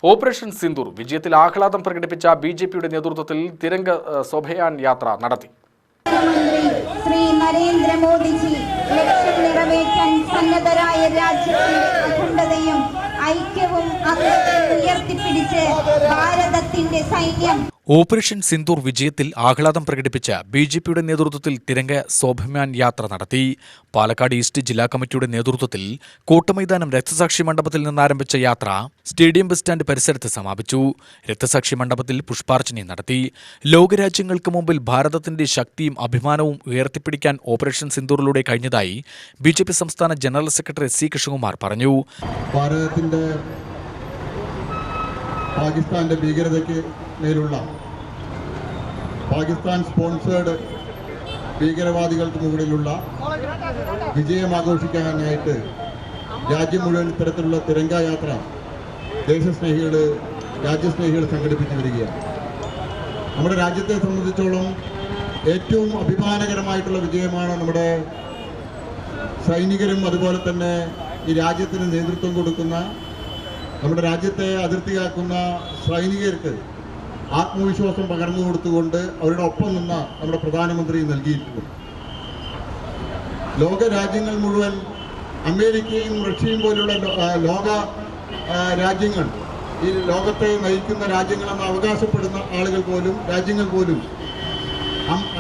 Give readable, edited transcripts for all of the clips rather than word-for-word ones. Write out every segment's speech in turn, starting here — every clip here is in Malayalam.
ഓപ്പറേഷൻ സിന്ദൂർ വിജയത്തിൽ ആഹ്ലാദം പ്രകടിപ്പിച്ച ബിജെപിയുടെ നേതൃത്വത്തിൽ തിരംഗ സ്വഭയാൻ യാത്ര നടത്തി. ശ്രീ നരേന്ദ്ര മോദിജി ലക്ഷ്യം നിറവേറ്റാൻ സന്നദ്ധരായ രാജ്യത്തിന്റെ അഖണ്ഡതയും ഐക്യവും ഉയർത്തിപ്പിടിച്ച് ഭാരതത്തിന്റെ സൈന്യം ഓപ്പറേഷൻ സിന്ദൂർ വിജയത്തിൽ ആഹ്ലാദം പ്രകടിപ്പിച്ച ബിജെപിയുടെ നേതൃത്വത്തിൽ തിരംഗ സ്വഭയാൻ യാത്ര നടത്തി. പാലക്കാട് ഈസ്റ്റ് ജില്ലാ കമ്മിറ്റിയുടെ നേതൃത്വത്തിൽ കോട്ടമൈതാനം രക്തസാക്ഷി മണ്ഡപത്തിൽ നിന്നാരംഭിച്ച യാത്ര സ്റ്റേഡിയം ബസ് സ്റ്റാൻഡ് പരിസരത്ത് സമാപിച്ചു. രക്തസാക്ഷി മണ്ഡപത്തിൽ പുഷ്പാർച്ചന നടത്തി. ലോകരാജ്യങ്ങൾക്ക് മുമ്പിൽ ഭാരതത്തിന്റെ ശക്തിയും അഭിമാനവും ഉയർത്തിപ്പിടിക്കാൻ ഓപ്പറേഷൻ സിന്ദൂറിലൂടെ കഴിഞ്ഞതായി ബിജെപി സംസ്ഥാന ജനറൽ സെക്രട്ടറി സി കൃഷ്ണകുമാർ പറഞ്ഞു. പാകിസ്ഥാന്റെ ഭീകരതയ്ക്ക് മേലുള്ള പാകിസ്ഥാൻ സ്പോൺസേഡ് ഭീകരവാദികൾക്ക് മുകളിലുള്ള വിജയം ആഘോഷിക്കാനായിട്ട് രാജ്യം മുഴുവൻ ഇത്തരത്തിലുള്ള തിരംഗ യാത്ര രാജ്യസ്നേഹികൾ സംഘടിപ്പിച്ചു വരികയാണ്. നമ്മുടെ രാജ്യത്തെ സംബന്ധിച്ചോളം ഏറ്റവും അഭിമാനകരമായിട്ടുള്ള വിജയമാണ് നമ്മുടെ സൈനികരും അതുപോലെ തന്നെ ഈ രാജ്യത്തിന് നേതൃത്വം കൊടുക്കുന്ന നമ്മുടെ രാജ്യത്തെ അതിർത്തി കാക്കുന്ന സൈനികർക്ക് ആത്മവിശ്വാസം പകർന്നു കൊടുത്തുകൊണ്ട് അവരുടെ ഒപ്പം നിന്ന നമ്മുടെ പ്രധാനമന്ത്രി നൽകിയിട്ടുണ്ട്. ലോക രാജ്യങ്ങൾ മുഴുവൻ അമേരിക്കയും റഷ്യയും പോലുള്ള ലോക രാജ്യങ്ങൾ, ഈ ലോകത്തെ നയിക്കുന്ന രാജ്യങ്ങളെന്ന് അവകാശപ്പെടുന്ന രാജ്യങ്ങൾ പോലും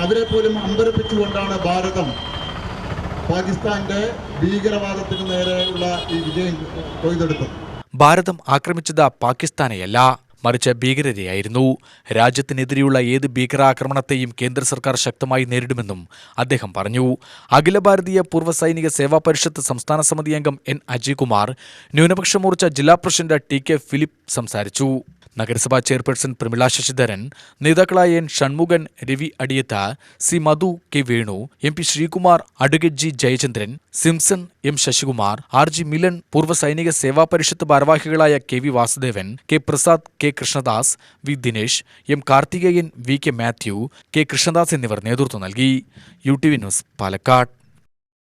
അവരെ പോലും അമ്പരപ്പിച്ചുകൊണ്ടാണ് ഭാരതം പാകിസ്ഥാന്റെ ഭീകരവാദത്തിന് നേരെയുള്ള ഈ വിജയം കൊയ്തെടുത്തത്. ഭാരതം ആക്രമിച്ചത് പാകിസ്ഥാനെയല്ല, മറിച്ച് ഭീകരരെയായിരുന്നു. രാജ്യത്തിനെതിരെയുള്ള ഏത് ഭീകരാക്രമണത്തെയും കേന്ദ്ര സർക്കാർ ശക്തമായി നേരിടുമെന്നും അദ്ദേഹം പറഞ്ഞു. അഖില ഭാരതീയ പൂർവ്വ സൈനിക സേവാ പരിഷത്ത് സംസ്ഥാന സമിതി അംഗം എൻ അജയ്കുമാർ, ന്യൂനപക്ഷ മോർച്ച ജില്ലാ പ്രസിഡന്റ് ടി കെ ഫിലിപ്പ് സംസാരിച്ചു. നഗരസഭാ ചെയർപേഴ്സൺ പ്രമിള ശശിധരൻ, നേതാക്കളായ N Shanmukhan, Ravi Adiyatha, C Madhu, K Venu, M P Sreekumar, advocate G Jayachandran, Simson, M Sasikumar, R G Milan, Poorva Sainik Seva Parishad ഭാരവാഹികളായ K V Vasudevan, K Prasad, K Krishnadas, V Dinesh, M Karthikeyan, V K Mathew, K Krishnadas എന്നിവർ നേതൃത്വം നൽകി. UTV news, Palakkad.